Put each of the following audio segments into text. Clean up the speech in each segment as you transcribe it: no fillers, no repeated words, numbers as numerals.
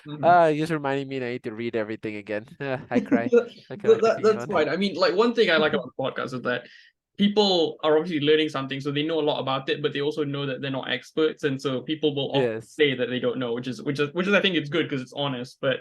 Mhm. Just reminding me I need to read everything again. I cry. Okay, I'll continue That's on. fine. I mean, like one thing I like about the podcast is that people are obviously learning something, so they know a lot about it, but they also know that they're not experts, and so people will often Yes. say that they don't know, which is I think it's good because it's honest. But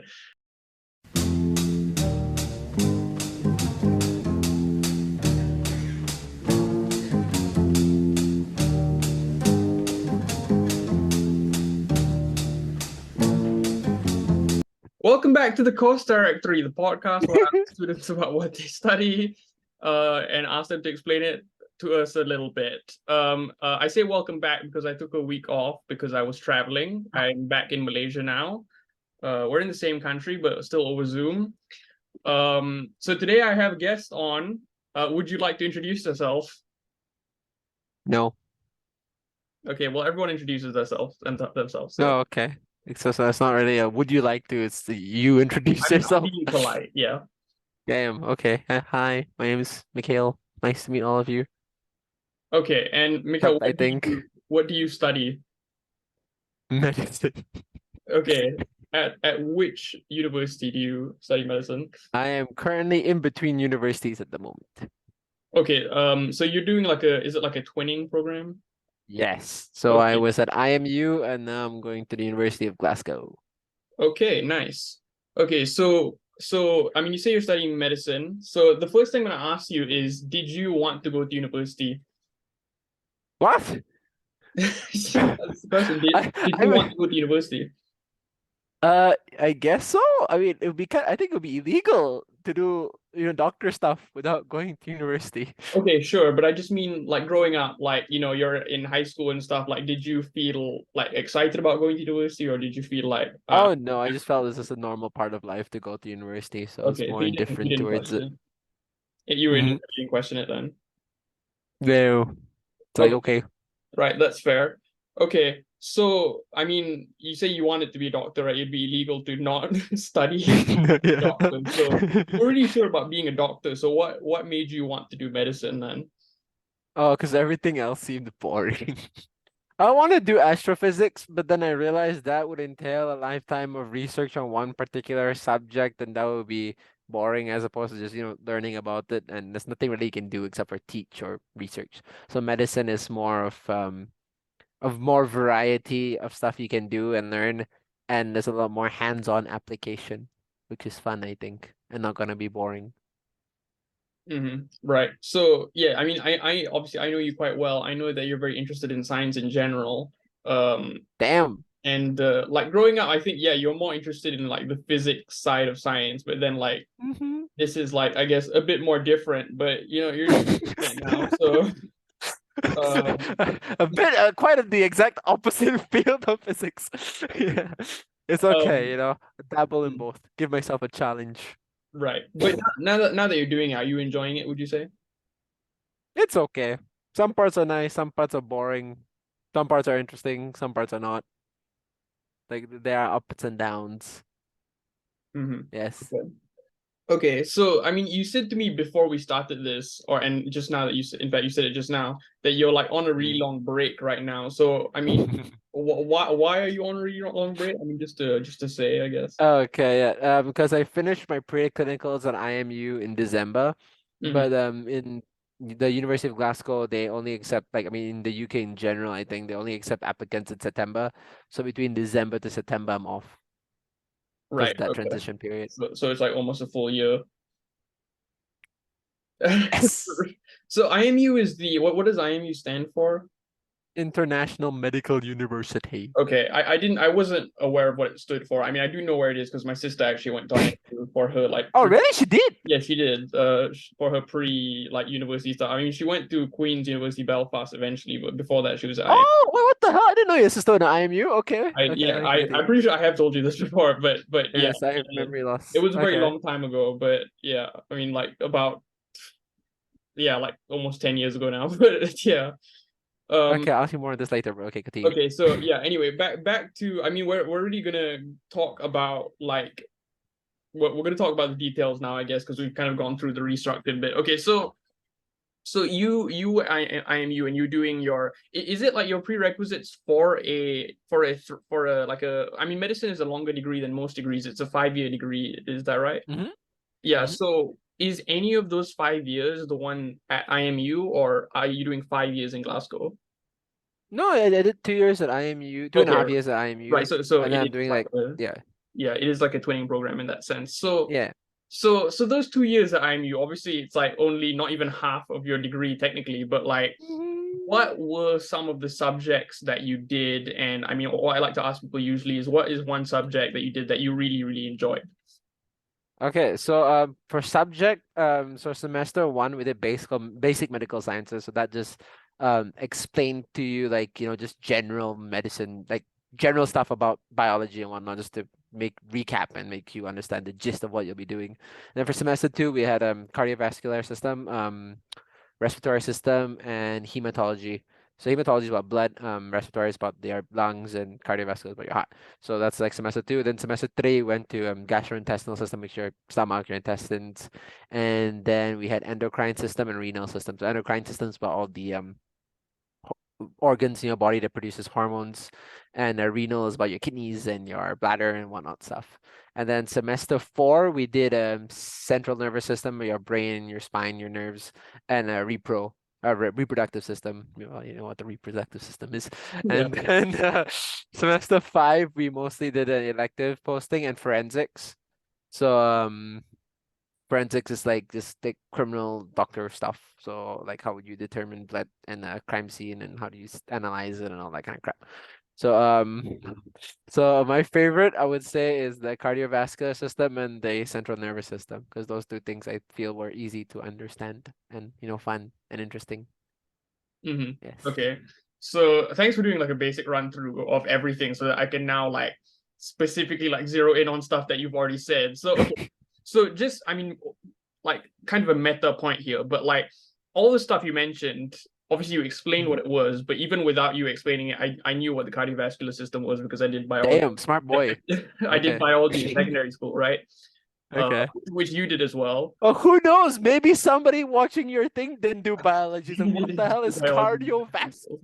welcome back to the Course Directory, the podcast where I ask students about what they study, and ask them to explain it to us a little bit. I say welcome back because I took a week off because I was traveling. I'm back in Malaysia now. We're in the same country, but still over Zoom. So today I have a guest on. Would you like to introduce yourself? No. Okay, well, everyone introduces themselves and themselves. So No, okay. So it's not really a would you like to, it's you introduce I'm yourself. being polite. Yeah. Damn, okay. Hi, my name is Mikhale. Nice to meet all of you. Okay, and Mika, Except I think what do you study? medicine. Okay, at which university do you study medicine? I am currently in between universities at the moment. Okay, so you're doing like is it like a twinning program? Yes. So I Okay, was at IMU and now I'm going to the University of Glasgow. okay, nice. Okay, so I mean, you say you're studying medicine. So the first thing I'm gonna ask you is, did you want to go to university? What? That's the question. Did I you want mean, to go to university? I guess so. I mean, it would be I think it would be illegal to do, doctor stuff without going to university. Okay, sure, but I just mean like growing up, like you're in high school and stuff. Like, did you feel like excited about going to university, or did you feel like Oh no, I just felt this is a normal part of life to go to university, so I was okay, so more you indifferent didn't towards question it. it. You were Mm-hmm. indifferent, you didn't question it then. No. It's like Okay, okay. right, that's fair. Okay, so I mean, you say you wanted to be a doctor, right? It'd be illegal to not study to be a Yeah. doctor. So you were really sure about being a doctor. So what made you want to do medicine then? Oh, because everything else seemed boring. I want to do astrophysics, but then I realized that would entail a lifetime of research on one particular subject, and that would be boring as opposed to just, learning about it. And there's nothing really you can do except for teach or research. So medicine is more of more variety of stuff you can do and learn, and there's a lot more hands-on application, which is fun, I think, and not gonna be boring. Right. So yeah, I mean, I obviously I know you quite well. I know that you're very interested in science in general. Um, Damn. and like growing up, I think yeah, you're more interested in like the physics side of science, but then like Hmm. this is like I guess a bit more different. But you're doing it now, so um, A bit, quite the exact opposite field of physics. Yeah, it's okay, um, dabble in both. Give myself a challenge. right. But now that you're doing it, are you enjoying it? Would you say? It's okay. Some parts are nice, some parts are boring, some parts are interesting, some parts are not. Like there are ups and downs. Yes. Okay. Okay, so I mean, you said to me before we started this, and just now that in fact, you said it just now that you're like on a really Mm. long break right now. So I mean, why are you on a really long break? I mean, just to say, I guess. Okay, yeah. Because I finished my pre-clinicals at IMU in December, Hmm. but in the University of Glasgow, they only accept, like, I mean, in the UK in general, I think they only accept applicants in September. So between December to September, I'm off because Right. of that Okay. transition period. So it's like almost a full year. Yes. So IMU is the what does IMU stand for? International Medical University. Okay, I wasn't aware of what it stood for. I mean, I do know where it is because my sister actually went to IMU for her like Oh, really? She did? yeah, she did. For her pre like university stuff. I mean, she went to Queen's University Belfast eventually, but before that, she was at IMU. Oh, wait, what the hell? I didn't know your sister in IMU. Okay, okay, Yeah, I get it. I'm pretty sure I have told you this before, but yeah, Yes, I she have did. memory It loss. was a very Okay. long time ago, but yeah, I mean, like about yeah, like almost 10 years ago now. But yeah, um, Okay, I'll ask you more of this later, bro. Okay, continue. okay, so yeah. Anyway, back to. I mean, we're really gonna talk about like we're gonna talk about the details now, I guess, because we've kind of gone through the restructured bit. Okay, so So IMU and you doing your is it like your prerequisites for a like a I mean medicine is a longer degree than most degrees. It's a 5 year degree, is that right? Mm-hmm. Yeah, Mm-hmm. so is any of those 5 years the one at IMU or are you doing 5 years in Glasgow? No, I did 2 years at IMU, two and a Okay, half years at right. IMU, So and it then I'm is doing like like, a yeah, yeah, it is like a twinning program in that sense. yeah. So those 2 years at IMU, obviously it's like only not even half of your degree technically, but like Mhm. what were some of the subjects that you did? And I mean, what I like to ask people usually is what is one subject that you did that you really, really enjoyed? Okay, so for subject, so semester one we did basic medical sciences. So that just explained to you like, just general medicine, like general stuff about biology and whatnot, just to make recap and make you understand the gist of what you'll be doing. And then for semester two, we had cardiovascular system, respiratory system, and hematology. So hematology is about blood, respiratory is about your lungs, and cardiovascular is about your heart. So that's like semester two. Then semester three went to gastrointestinal system, make sure stomach, your intestines, and then we had endocrine system and renal system. So endocrine system is about all the organs in your body that produces hormones, and renal is about your kidneys and your bladder and whatnot stuff. And then semester four, we did central nervous system, your brain, your spine, your nerves, and reproductive system. Well, you know what the reproductive system is. Yeah. And then semester five, we mostly did an elective posting and forensics. So forensics is like just the criminal doctor stuff. So like how would you determine blood in a crime scene and how do you analyze it and all that kind of crap. So so my favorite I would say is the cardiovascular system and the central nervous system because those two things I feel were easy to understand and fun and interesting. Hmm. Yes. Okay. So thanks for doing like a basic run through of everything so that I can now like specifically like zero in on stuff that you've already said. So okay. So just I mean like kind of a meta point here, but like all the stuff you mentioned, obviously you explained what Mhm. it was, but even without you explaining it, I knew what the cardiovascular system was because I did biology. Damn, smart boy. I did Okay. biology in secondary school, right? Uh, Okay. which you did as well. Oh, who knows? Maybe somebody watching your thing didn't do biology. So You what did the hell is biology in secondary school.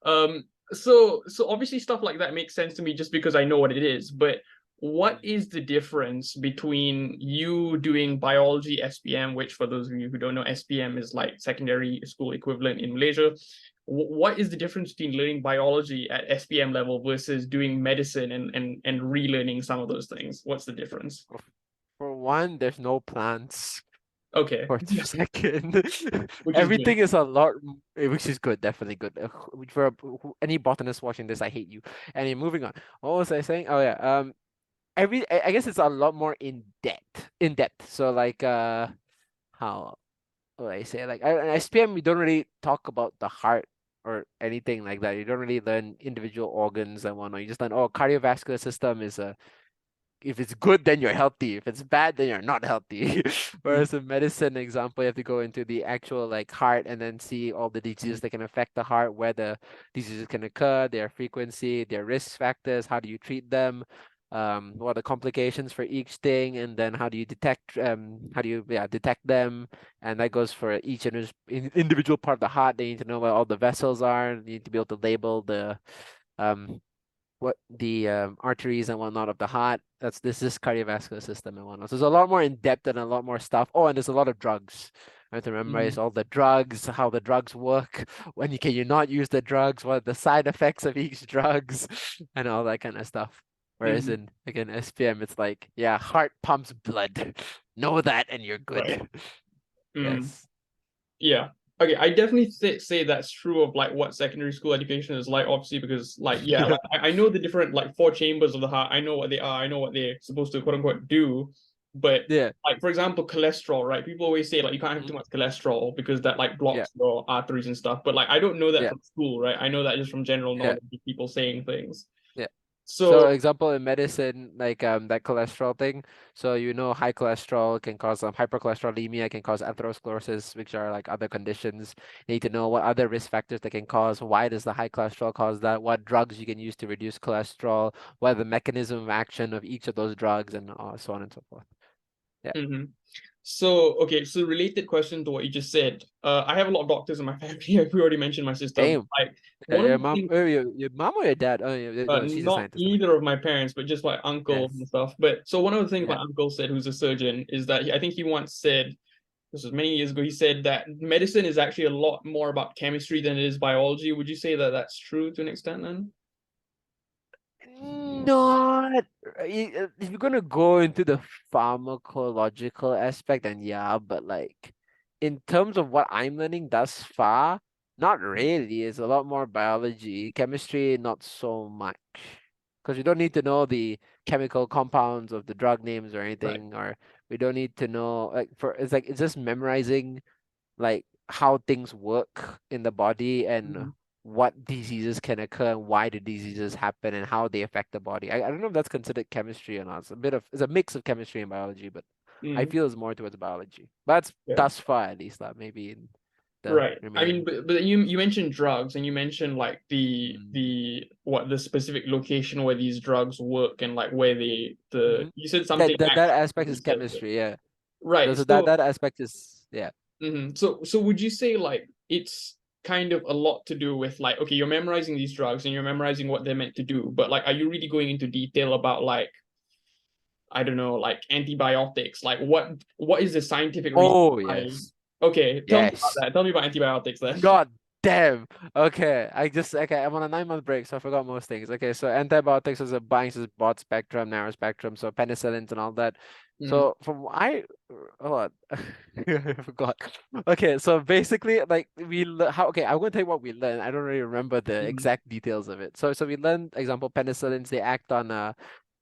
cardiovascular? So obviously stuff like that makes sense to me just because I know what it is. But what Mm. is the difference between you doing biology SPM, which for those of you who don't know, SPM is like secondary school equivalent in Malaysia. What is the difference between learning biology at SPM level versus doing medicine and relearning some of those things? What's the difference? For one, there's no plants. Okay, For the second, which is good. everything is a lot, which is good, definitely good. For any botanist watching this, I hate you. And moving on. What was I saying? Oh yeah. I guess it's a lot more in depth. In depth. So like how would I say like in SPM we don't really talk about the heart or anything like that. You don't really learn individual organs and whatnot. You just learn, oh, cardiovascular system is a if it's good, then you're healthy. If it's bad, then you're not healthy. Mm, Whereas in medicine example, you have to go into the actual like heart and then see all the diseases that can affect the heart, where the diseases can occur, their frequency, their risk factors, how do you treat them, what are the complications for each thing, and then how do you detect how do you detect them, and that goes for each individual part of the heart. They need to know where all the vessels are. You need to be able to label the um what the arteries and whatnot of the heart. This is cardiovascular system and whatnot. So there's a lot more in depth and a lot more stuff. Oh, and there's a lot of drugs. I have to memorize mm, all the drugs, how the drugs work, when you not use the drugs, what are the side effects of each drugs, and all that kind of stuff. Whereas mm, in again SPM, it's like, yeah, heart pumps blood. Know that and you're right. good. Mm. Yes. Yeah. Okay, I definitely say that's true of like what secondary school education is like, obviously, because like yeah, like I know the different like four chambers of the heart. I know what they are. I know what they're supposed to quote unquote do. But Yeah. like for example, cholesterol, right? People always say like you can't have too Mhm. much cholesterol because that like Yeah. blocks your arteries and stuff. But like I don't know that Yeah. from school, right? I know that just from general Yeah. knowledge of people saying things. Yeah. So So example in medicine, like that cholesterol thing. So high cholesterol can cause hypercholesterolemia, can cause atherosclerosis, which are like other conditions. You need to know what other risk factors that can cause. Why does the high cholesterol cause that? What drugs you can use to reduce cholesterol? What are the mechanism of action of each of those drugs, and so on and so forth. hmm So, okay, so related question to what you just said. I have a lot of doctors in my family. I've already mentioned my sister. Damn. Like Yeah, one of the things, your mom or your dad? Oh, yeah, no, she's a not scientist. either of my parents, but just my uncle Yes. and stuff. But so one of the things my Yeah. uncle said, who's a surgeon, is that I think he once said, this was many years ago, he said that medicine is actually a lot more about chemistry than it is biology. Would you say that that's true to an extent then? Not if you're gonna go into the pharmacological aspect, then yeah, but like in terms of what I'm learning thus far, not really. It's a lot more biology, chemistry, not so much. Because we don't need to know the chemical compounds of the drug names or Right. anything, or we don't need to know like for it's just memorizing like how things work in the body and Mhm. what diseases can occur and why the diseases happen and how they affect the body. I don't know if that's considered chemistry or not. It's a mix of chemistry and biology, but I Mm, feel it's more towards biology. But that's yeah. thus far at least, like maybe in the Right. I mean, remaining. but you mentioned drugs and you mentioned like Mm. the specific location where these drugs work and like where Mm-hmm. you said Yeah, something that actual aspect is receptor. chemistry, yeah. Right. So So that aspect is yeah. so would you say like it's kind of a lot to do with like, okay, you're memorizing these drugs and you're memorizing what they're meant to do, but like are you really going into detail about like, I don't know, like antibiotics? Like what is the scientific reason Oh why? yes. Okay, tell me about Yes. that. Tell me about antibiotics then. God damn. Okay. Okay. I'm on a 9 month break, so I forgot most things. Okay. So antibiotics is a binds is broad spectrum, narrow spectrum, so penicillins and all that. Mm, So from I oh I forgot. Okay, so basically like how okay, I'm gonna tell you what we learned. I don't really remember the mm, exact details of it. So we learned example penicillins, they act on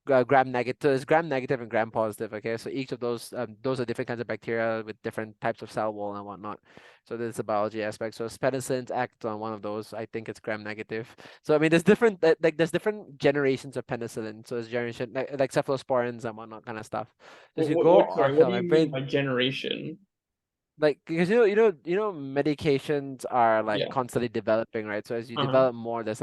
gram negative. It's gram negative and gram positive. Okay, so each of those are different kinds of bacteria with different types of cell wall and whatnot. So there's the biology aspect. So penicillins act on one of those. I think it's gram negative. So I mean, there's different like there's different generations of penicillin. So it's generation like cephalosporins and whatnot kind of stuff. So as you go, Sorry, okay, what do my you mean brain by generation? like because medications are like Yeah. constantly developing, right? So as you Uh-huh. develop more, there's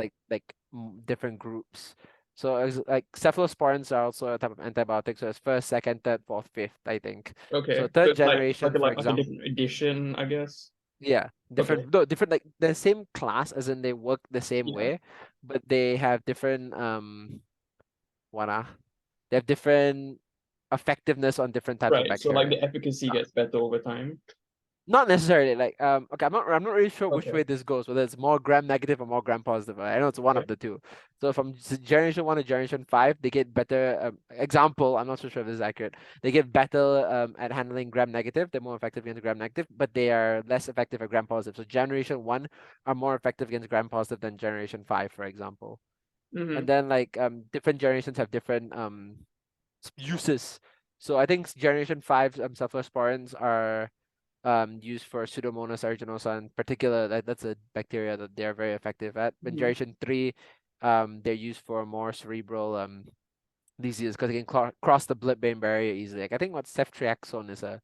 different groups. So like cephalosporins are also a type of antibiotic. So it's first, second, third, fourth, fifth, I think. So Okay. So third it's generation, for like a example, different edition, I guess. yeah, Okay. different no, different like the same class as in they work the same Yeah. way, but they have different what they have different effectiveness on different types of Right. So like bacteria. the efficacy gets better over time. Not necessarily. Like, okay, I'm not really sure which Okay. way this goes, whether it's more gram negative or more gram positive. I know it's one Okay. of the two. So from generation one to generation five, they get better. Example, I'm not so sure if this is accurate. They get better at handling gram negative. They're more effective against gram negative, but they are less effective at gram positive. So generation one are more effective against gram positive than generation five, for example. And Mm-hmm. then like different generations have different uses. So I think generation five cephalosporins are used for Pseudomonas aeruginosa in particular. That's a bacteria that they're very effective at. In Mm-hmm. generation three, they're used for more cerebral diseases because they can cross the blood-brain barrier easily. Like I think what ceftriaxone is a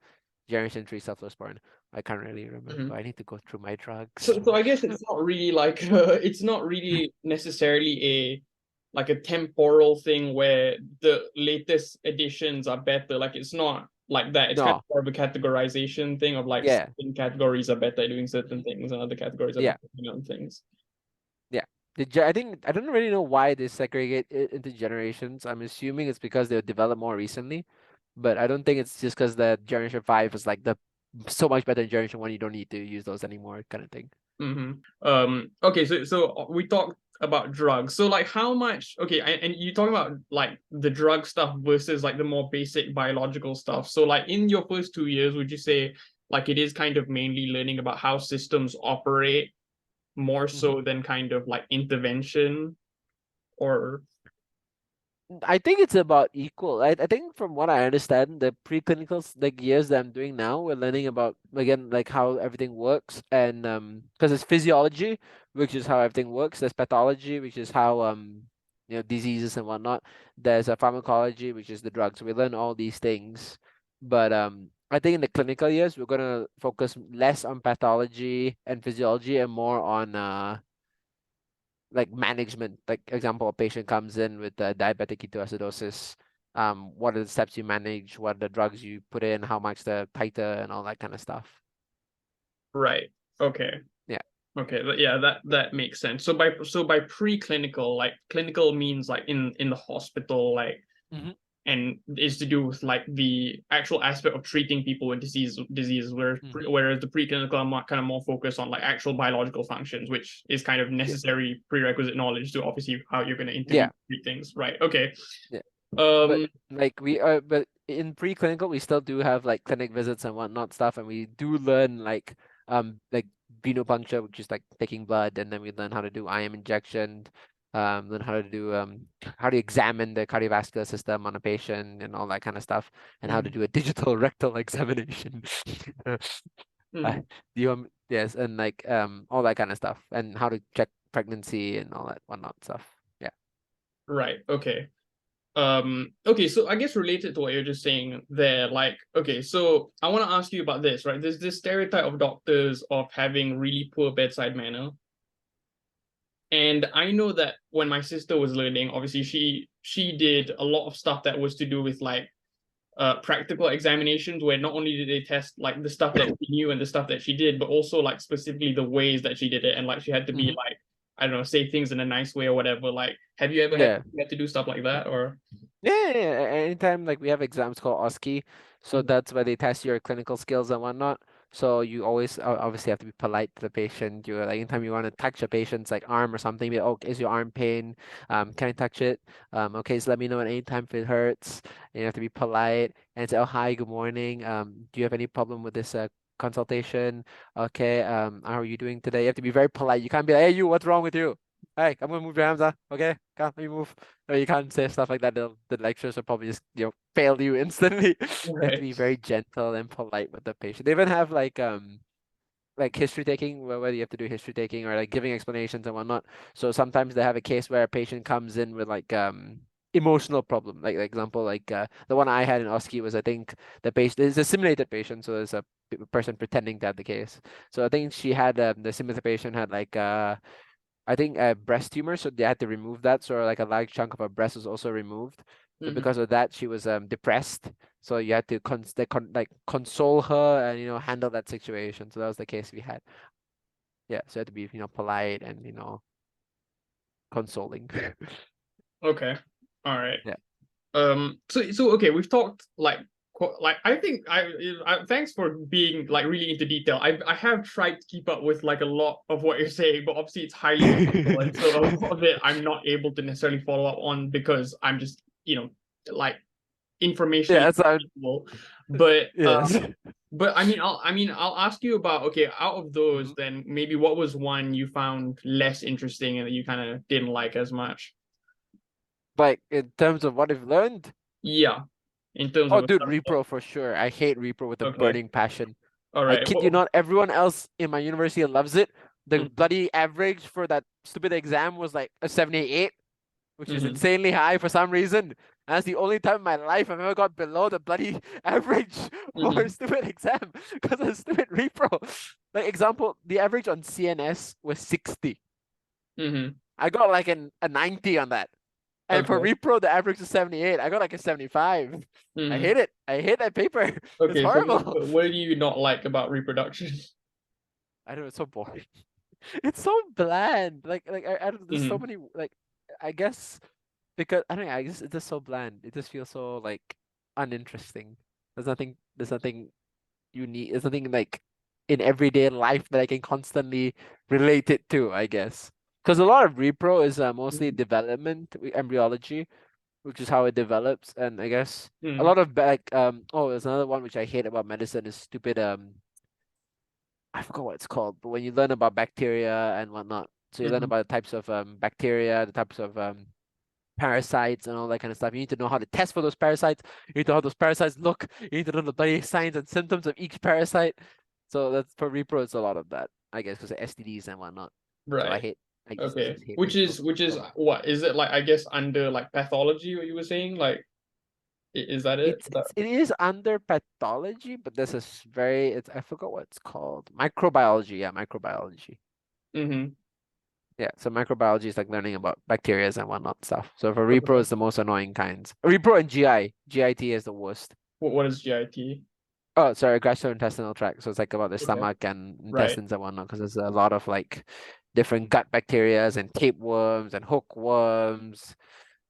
generation three cephalosporin. I can't really remember. Mm-hmm. I need to go through my drugs. So I guess it's not really like it's not really necessarily like a temporal thing where the latest editions are better. Like it's not like that. It's kind of No, more of a categorization thing of like yeah, certain categories are better at doing certain things and other categories are yeah. better at doing other things. Yeah. I think I don't really know why they segregate it into generations. I'm assuming it's because they developed more recently, but I don't think it's just because the generation five is like the so much better than generation one. You don't need to use those anymore, kind of thing. Okay, so we talked about drugs. So like how much okay, and you talking about like the drug stuff versus like the more basic biological stuff. So like in your first 2 years, would you say like it is kind of mainly learning about how systems operate more Mhm. so than kind of like intervention or I think it's about equal. I think from what I understand, the preclinical like years that I'm doing now, we're learning about again like how everything works and because it's physiology, which is how everything works. There's pathology, which is how diseases and whatnot. There's a pharmacology, which is the drugs. We learn all these things, but I think in the clinical years we're gonna focus less on pathology and physiology and more on like management. Like example, a patient comes in with diabetic ketoacidosis. what are the steps you manage, what are the drugs you put in, how much the titer and all that kind of stuff. Right. Okay. Yeah. Okay. Yeah, that makes sense. So by preclinical, like clinical means like in the hospital, like Mm-hmm. and is to do with like the actual aspect of treating people with diseases, Mm-hmm. whereas the preclinical are kind of more focused on like actual biological functions, which is kind of Yeah. necessary prerequisite knowledge to obviously how you're going to intervene Yeah. treat things. Right. Okay. Yeah. But Um. like we are, but in preclinical, we still do have like clinic visits and whatnot stuff, and we do learn like venipuncture, which is like taking blood, and then we learn how to do IM injection, learn how to examine the cardiovascular system on a patient and all that kind of stuff, and how to Mhm, do a digital rectal examination. mhm. Yes, and like all that kind of stuff, and how to check pregnancy and all that whatnot stuff. Yeah. Right. Okay. Okay, so I guess related to what you're just saying there, like, okay, so I want to ask you about this, right? There's this stereotype of doctors of having really poor bedside manner. And I know that when my sister was learning, obviously she did a lot of stuff that was to do with like practical examinations where not only did they test like the stuff that she knew and the stuff that she did, but also like specifically the ways that she did it. And like she had to be Hmm. like, I don't know, say things in a nice way or whatever. Like, have you ever Yeah. had to do stuff like that or? Yeah. Anytime like we have exams called OSCE, so Mhm, that's where they test your clinical skills and whatnot. So you always obviously have to be polite to the patient. You like anytime you want to touch a patient's like arm or something, be like, oh, is your arm pain? Can I touch it? Okay, so let me know at any time if it hurts. And you have to be polite and say, oh, hi, good morning. Do you have any problem with this consultation? Okay, how are you doing today? You have to be very polite. You can't be like, hey, you, what's wrong with you? Hey, I'm gonna move your hands, okay? Come, let me move. No, you can't say stuff like that. The lecturers will probably just, fail you instantly. You have to right. be very gentle and polite with the patient. They even have like history taking, whether you have to do history taking or like giving explanations and whatnot. So sometimes they have a case where a patient comes in with like emotional problem. Like example, like the one I had in OSCE was I think the patient is a simulated patient, so there's a person pretending to have the case. So I think she had the simulated patient had like I think a breast tumor, so they had to remove that. So like a large chunk of her breast was also removed. So Mhm. because of that, she was depressed. So you had to like console her and handle that situation. So that was the case we had. Yeah, so you had to be polite and consoling. Okay. All right. Yeah. So okay, we've talked like like I think thanks for being like really into detail. I have tried to keep up with like a lot of what you're saying, but obviously it's highly technical, and so a lot of it I'm not able to necessarily follow up on because I'm just like informationally Yeah, so capable. But yes. I'll ask you about, okay, out of those, Mhm. then maybe what was one you found less interesting and that you kind of didn't like as much? Like in terms of what I've learned. Yeah, in terms Oh, of dude, repro for sure. I hate repro with a okay. burning passion. All I right. kid you not, everyone else in my university loves it. The Mm, bloody average for that stupid exam was like a 78, which is mhm, insanely high for some reason. And that's the only time in my life I've ever got below the bloody average for a mhm, stupid exam because of stupid repro. Like example, the average on CNS was 60. mhm. I got like a 90 on that. And for Okay. repro, the average is 78. I got like a 75. I Mhm. hate it. I hate that paper. It's Okay. So horrible. what do you not like about reproduction? I don't know, it's so boring. It's so bland. I don't, there's so Mhm, many like I guess because I don't know, I guess it's just so bland. It just feels so like uninteresting. There's nothing unique. There's nothing like in everyday life that I can constantly relate it to, I guess. Because a lot of repro is mostly mhm, development, embryology, which is how it develops, and I guess a mhm, lot of oh, there's another one which I hate about medicine is stupid I forgot what it's called, but when you learn about bacteria and whatnot, so you learn mhm. about the types of bacteria, the types of parasites and all that kind of stuff. You need to know how to test for those parasites. You need to know how those parasites look. You need to know the bloody signs and symptoms of each parasite. So that's for repro, it's a lot of that, I guess, because of STDs and whatnot. So Right. I Okay. just hate Which repro is so much. what is it like? I guess under like pathology, what you were saying? Like, is that it? It is under pathology, but this is very it's I forgot what it's called. Microbiology, yeah, microbiology. Mm-hmm. Yeah, so microbiology is like learning about bacteria and whatnot stuff. So for repro, Okay. it's the most annoying kinds. Repro and GI. GIT is the worst. What is GIT? Oh, sorry, gastrointestinal tract. So it's like about the Okay. stomach and Right. intestines and whatnot, because there's a lot of like different gut bacterias and tapeworms and hookworms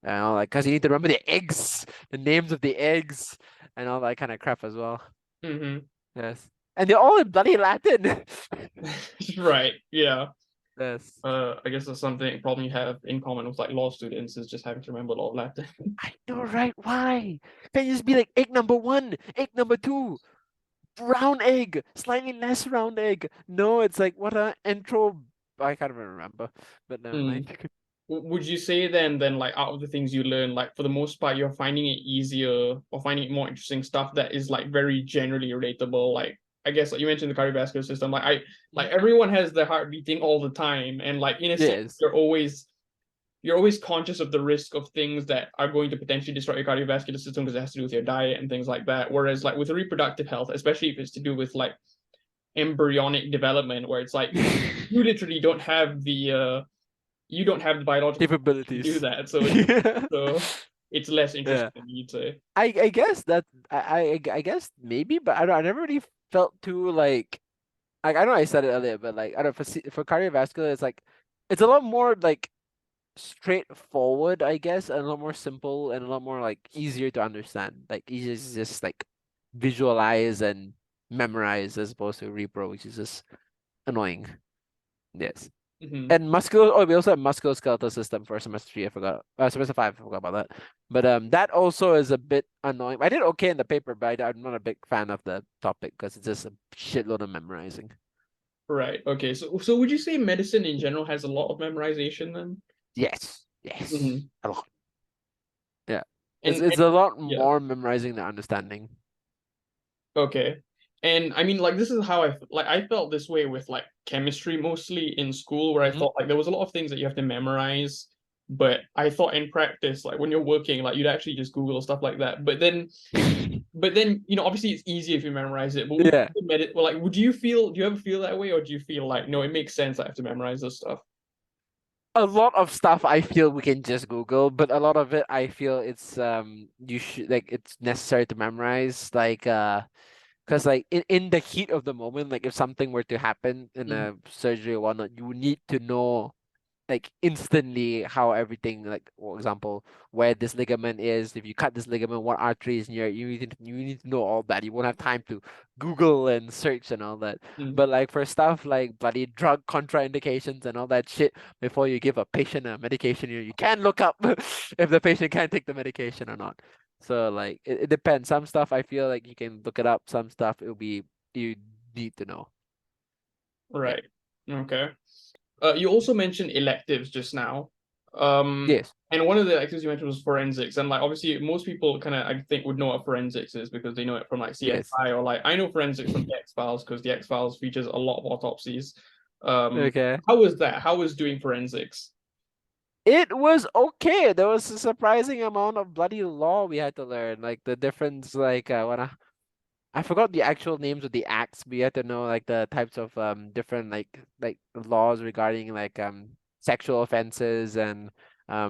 and all that. Because you need to remember the eggs, the names of the eggs, and all that kind of crap as well. Mm-hmm. Yes, and they're all in bloody Latin. Right. Yeah. Yes. I guess that's something problem you have in common with like law students is just having to remember a lot of Latin. I know, right? Why? Can you just be like egg number one, egg number two, round egg, slightly less round egg? No, it's like what a intro. I can't even remember, but never Mm. mind. Would you say then like out of the things you learn, like for the most part, you're finding it easier or finding it more interesting stuff that is like very generally relatable? Like I guess like you mentioned the cardiovascular system. Like Mhm. everyone has their heart beating all the time, and like in a sense, Yes. you're always conscious of the risk of things that are going to potentially destroy your cardiovascular system because it has to do with your diet and things like that. Whereas like with reproductive health, especially if it's to do with like embryonic development, where it's like you literally don't have the biological to do Capabilities. that. So so it's less Yeah. interesting, you'd say. I guess that I guess maybe, but I don't. I never really felt too like I know I said it earlier, but like I don't for cardiovascular, it's like it's a lot more like straightforward, I guess, and a lot more simple and a lot more like easier to understand. Like easier to just like visualize and memorize as opposed to repro, which is just annoying. Yes. Hmm. And muscular. Oh, we also have musculoskeletal system for semester three. I forgot. Semester five. I forgot about that. But that also is a bit annoying. I did okay in the paper, but I'm not a big fan of the topic because it's just a shitload of memorizing. Right. Okay. So would you say medicine in general has a lot of memorization then? Yes. Yes. Hmm. A lot. Yeah. It's And a lot yeah. more memorizing than understanding. Okay. And I mean, like, this is how I felt this way with like chemistry mostly in school, where I Hmm. thought like there was a lot of things that you have to memorize, but I thought in practice, like when you're working, like you'd actually just Google stuff like that. But then, obviously it's easy if you memorize it. But Yeah. do you ever feel that way, or do you feel like no, it makes sense I have to memorize this stuff? A lot of stuff I feel we can just Google, but a lot of it I feel it's you should like it's necessary to memorize. Because like in the heat of the moment, like if something were to happen in Mhm. a surgery or whatnot, you need to know like instantly how everything, like for example, where this ligament is, if you cut this ligament, what artery is near it, you need to know all that. You won't have time to Google and search and all that. Mm. But like for stuff like bloody drug contraindications and all that shit, before you give a patient a medication, you can look up if the patient can take the medication or not. So like it depends. Some stuff I feel like you can look it up. Some stuff it'll be you need to know. Yeah. Right. Okay. You also mentioned electives just now. Um, Yes. and one of the electives you mentioned was forensics. And like obviously most people kind of I think would know what forensics is because they know it from like Yes. CSI or like I know forensics from the X-Files because the X-Files features a lot of autopsies. Okay. How was that? How was doing forensics? It was okay. There was a surprising amount of bloody law we had to learn. Like the difference, like I forgot the actual names of the acts. We had to know like the types of different like laws regarding like sexual offenses and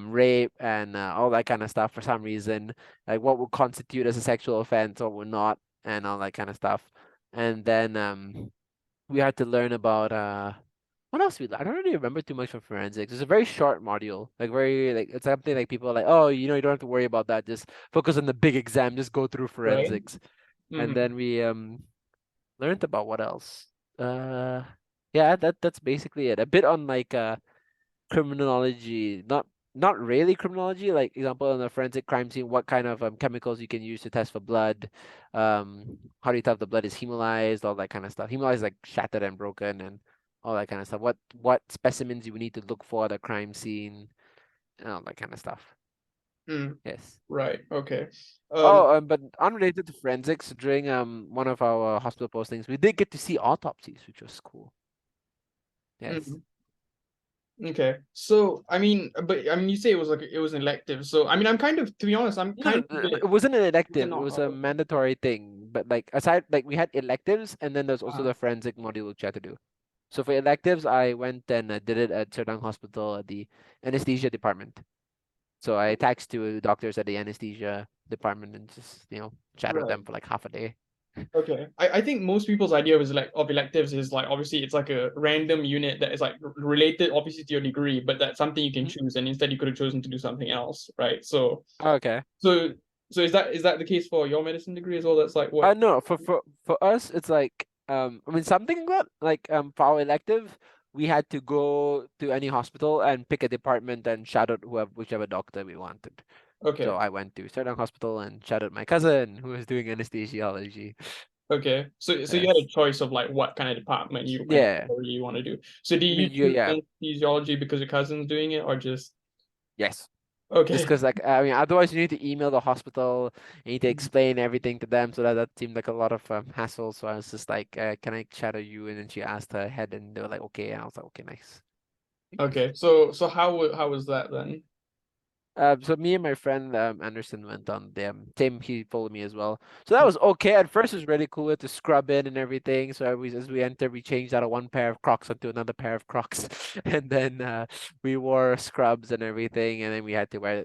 rape and all that kind of stuff for some reason. Like what would constitute as a sexual offense or would not, and all that kind of stuff. And then we had to learn about what else I don't really remember too much from forensics. It's a very short module. Like very like it's something like people are like, oh, you don't have to worry about that. Just focus on the big exam. Just go through Right. forensics. And Hmm. then we learned about what else? Uh yeah, that's basically it. A bit on like criminology, not really criminology, like example in a forensic crime scene, what kind of chemicals you can use to test for blood, how do you tell if the blood is hemolyzed, all that kind of stuff. Hemolyzed is like shattered and broken and all that kind of stuff. What specimens you would need to look for at a crime scene and all that kind of stuff. Mm. Yes. Right. Okay. Oh, but unrelated to forensics, during one of our hospital postings, we did get to see autopsies, which was cool. Yes. Mm. Okay. So I mean, you say it was an elective. So I mean, I'm kind of to be honest, I'm No, kind no, of a no, bit it wasn't an is it elective. It not? was Oh, a okay. mandatory thing. But like aside, like we had electives, and then there's also Uh, the forensic module which you had to do. So for electives, I went and did it at Serdang Hospital at the anesthesia department. So I texted to doctors at the anesthesia department and just, chat with Right. them for like half a day. Okay. I think most people's idea was like of electives is like obviously it's like a random unit that is like related obviously to your degree, but that's something you can Mhm. choose, and instead you could have chosen to do something else, right? So Okay. so so is that the case for your medicine degree as well? That's like what? No, for us, it's like I mean something like that. Like for our elective, we had to go to any hospital and pick a department and shout out whichever doctor we wanted. So Okay. I went to Serdang Hospital and shouted my cousin who was doing anesthesiology. Okay. So you had a Yes. choice of like what kind of department you kind of Yeah. area you want to do. So do I you mean, choose yeah. anesthesiology because your cousin's doing it or just Yes. Just okay. because, like, I mean, otherwise you need to email the hospital, you need to explain everything to them, so that seemed like a lot of hassle. So I was just like, "Can I shadow you?" And then she asked her head, and they were like, "Okay." And I was like, "Okay, nice." Okay. So how was that then? So me and my friend Anderson went on them. Same, he followed me as well. So that was okay. At first, it was really cool to scrub in and everything. So as we entered, we changed out of one pair of Crocs onto another pair of Crocs, and then we wore scrubs and everything. And then we had to wear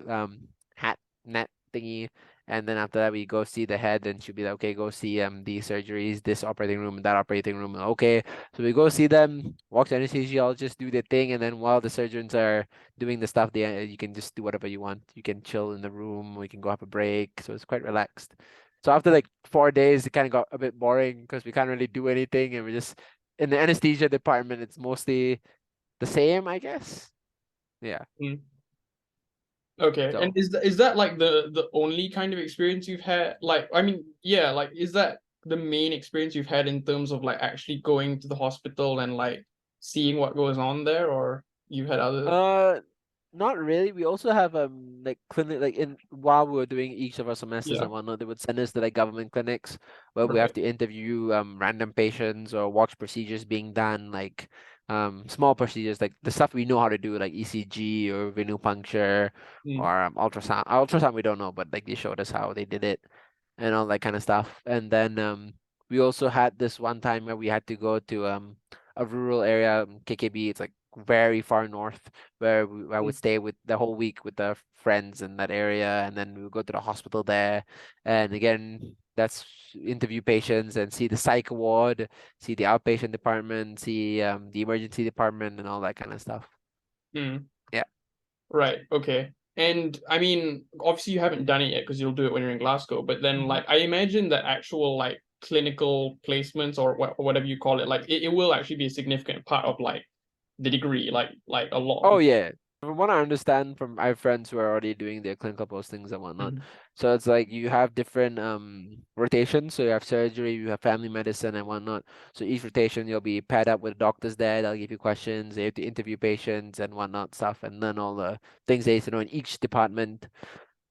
hat net thingy. And then after that, we go see the head, and she'll be like, "Okay, go see these surgeries, this operating room, and that operating room." Okay, so we go see them. Walk to anesthesiologist, do their thing, and then while the surgeons are doing the stuff there, you can just do whatever you want. You can chill in the room, or you can go have a break. So it's quite relaxed. So after like 4 days, it kind of got a bit boring because we can't really do anything, and we're just in the anesthesia department. It's mostly the same, I guess. Yeah. Mm. Okay. And So, is that like the only kind of experience you've had? Like, I mean, yeah, like is that the main experience you've had in terms of like actually going to the hospital and like seeing what goes on there, or you've had other? uh, not really. We also have like clinic like in while we were doing each of our semesters Yeah. and whatnot, they would send us to like government clinics where we have Right. to interview random patients or watch procedures being done, like small procedures like the stuff we know how to do, like ECG or venipuncture Mm. or ultrasound. Ultrasound we don't know, but like they showed us how they did it and all that kind of stuff. And then we also had this one time where we had to go to a rural area, KKB. It's like very far north where I would Mm. stay with the whole week with the friends in that area, and then we would go to the hospital there, and again, that's interview patients and see the psych ward, see the outpatient department, see the emergency department, and all that kind of stuff. Mm. Yeah. Right. Okay. And I mean, obviously you haven't done it yet because you'll do it when you're in Glasgow, but then Mhm. like I imagine that actual like clinical placements or whatever you call it, like it will actually be a significant part of like the degree, like a lot of Oh people. yeah. From what I understand from I have friends who are already doing their clinical postings and whatnot. Mhm. So it's like you have different rotations. So you have surgery, you have family medicine and whatnot. So each rotation you'll be paired up with doctors there. They'll give you questions. You have to interview patients and whatnot stuff and learn all the things they used to know in each department.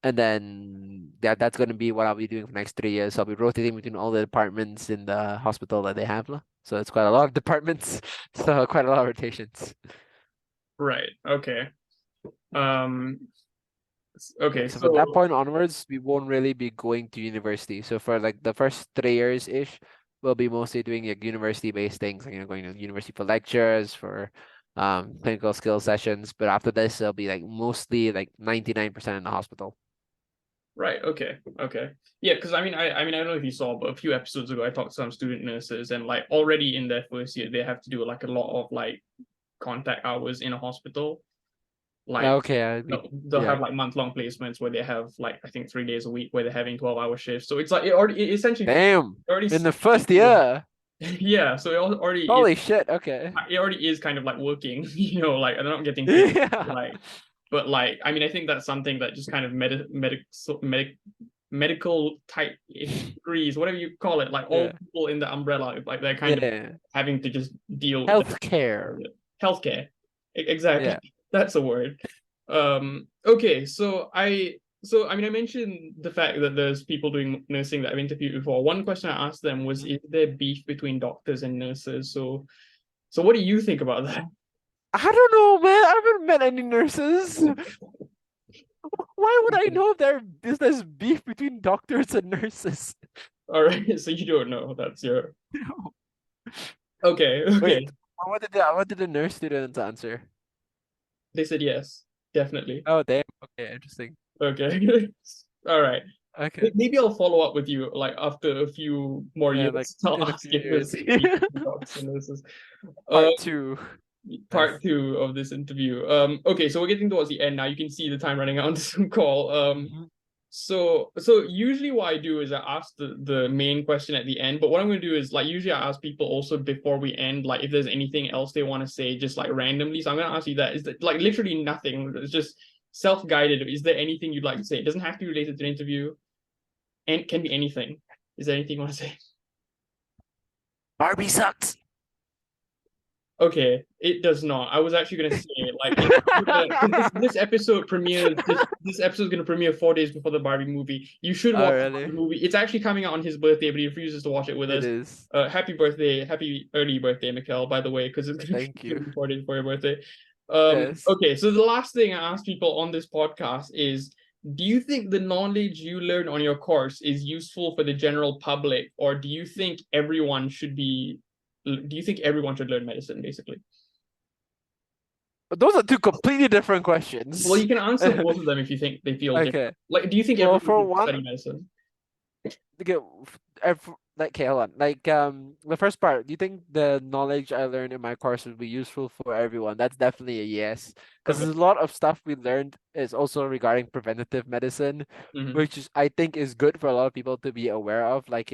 And then that's gonna be what I'll be doing for the next 3 years. I'll be rotating between all the departments in the hospital that they have. Lah. So it's quite a lot of departments. So quite a lot of rotations. Right. Okay. Um, Yeah, okay. so from that So point onwards, we won't really be going to university. So for like the first 3 years ish, we'll be mostly doing like university-based things, like going to university for lectures, for clinical skill sessions. But after this, it'll be like mostly like 99% in the hospital. right. Okay. Okay. Yeah, because I mean, I don't know if you saw, but a few episodes ago, I talked to some student nurses, and like already in their first year, they have to do like a lot of like contact hours in a hospital. Like Okay, I mean, they'll yeah. have like month-long placements where they have like I think 3 days a week where they're having 12-hour shifts. So it's like it essentially Damn, already in the first year. yeah. So Holy shit, okay. it already is kind of like working, like they're not getting paid Yeah. like, but like I mean I think that's something that just kind of medical type degrees, whatever you call it, like all Yeah. people in the umbrella, like they're kind of Yeah. having to just deal with that. Healthcare. Healthcare. Exactly. Yeah. That's a word. Okay, so I mean I mentioned the fact that there's people doing nursing that I've interviewed before. One question I asked them was, Mhm. is there beef between doctors and nurses? So what do you think about that? I don't know, man. I haven't met any nurses. Why would I know if there's beef between doctors and nurses? All right, so you don't know. That's your okay, Wait, okay. what did the nurse students answer? They said yes, definitely. Oh, damn. Okay, interesting. Okay. All right. Okay. Maybe I'll follow up with you like after a few more Yeah, like years. I'll in a ask few if years. there's any docs and this is Part two. Yes. part two of this interview. Okay, so we're getting towards the end now. You can see the time running out on this call. Mhm. So usually what I do is I ask the main question at the end, but what I'm gonna do is like usually I ask people also before we end, like if there's anything else they want to say, just like randomly. So I'm gonna ask you that. Is that like literally nothing? It's just self-guided. Is there anything you'd like to say? It doesn't have to be related to the interview, and can be anything. Is there anything you want to say? Barbie sucks. Okay, it does not. I was actually gonna say like this episode premieres this episode is gonna premiere 4 days before the Barbie movie. You should Oh, watch the really? Barbie movie. It's actually coming out on his birthday, but he refuses to watch it with It us. is. Happy birthday, happy early birthday, Mikhale, by the way, because it's Thank gonna you. be 4 days before your birthday. Yes. Okay, so the last thing I ask people on this podcast is, do you think the knowledge you learn on your course is useful for the general public, or do you think everyone should learn medicine, basically? But those are two completely different Well, questions. you can answer both of them if you think they feel different. Okay. Like, do you think Well, everyone for should one, study medicine? okay, like, okay, hold on. Like, the first part, do you think the knowledge I learned in my course would be useful for everyone? That's definitely a yes. Because Okay. there's a lot of stuff we learned is also regarding preventative medicine, Hmm. which is, I think, is good for a lot of people to be aware of. Like,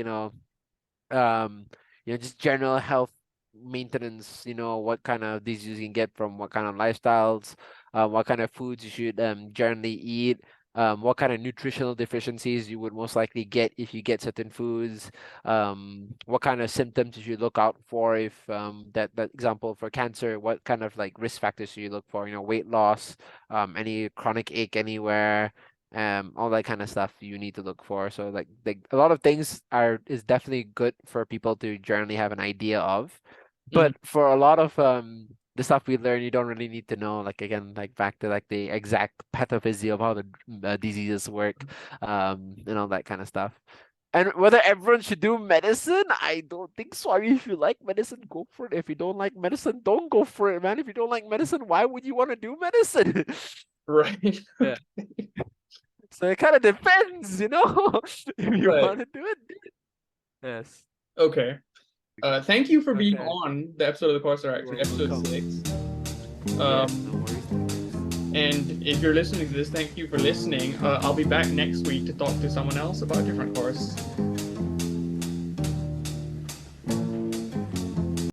um, just general health maintenance, what kind of disease you can get from what kind of lifestyles, what kind of foods you should generally eat, what kind of nutritional deficiencies you would most likely get if you get certain foods, what kind of symptoms you should look out for if that example for cancer, what kind of like risk factors should you look for, weight loss, any chronic ache anywhere, all that kind of stuff you need to look for. So like a lot of things is definitely good for people to generally have an idea of. Hmm. But for a lot of the stuff we learn, you don't really need to know, like, again, like back to like the exact pathophysiology of how the diseases work, and all that kind of stuff. And whether everyone should do medicine, I don't think so. I mean, if you like medicine, go for it. If you don't like medicine, don't go for it, man. If you don't like medicine, why would you want to do medicine? Right. Yeah. So it kind of depends, if you Right. want to do it. Yes. Okay. Thank you for being Okay. on the episode of the course, or You're actually episode welcome. 6. Yes, Um, no worries, no worries. and if you're listening to this, thank you for listening. I'll be back next week to talk to someone else about a different course.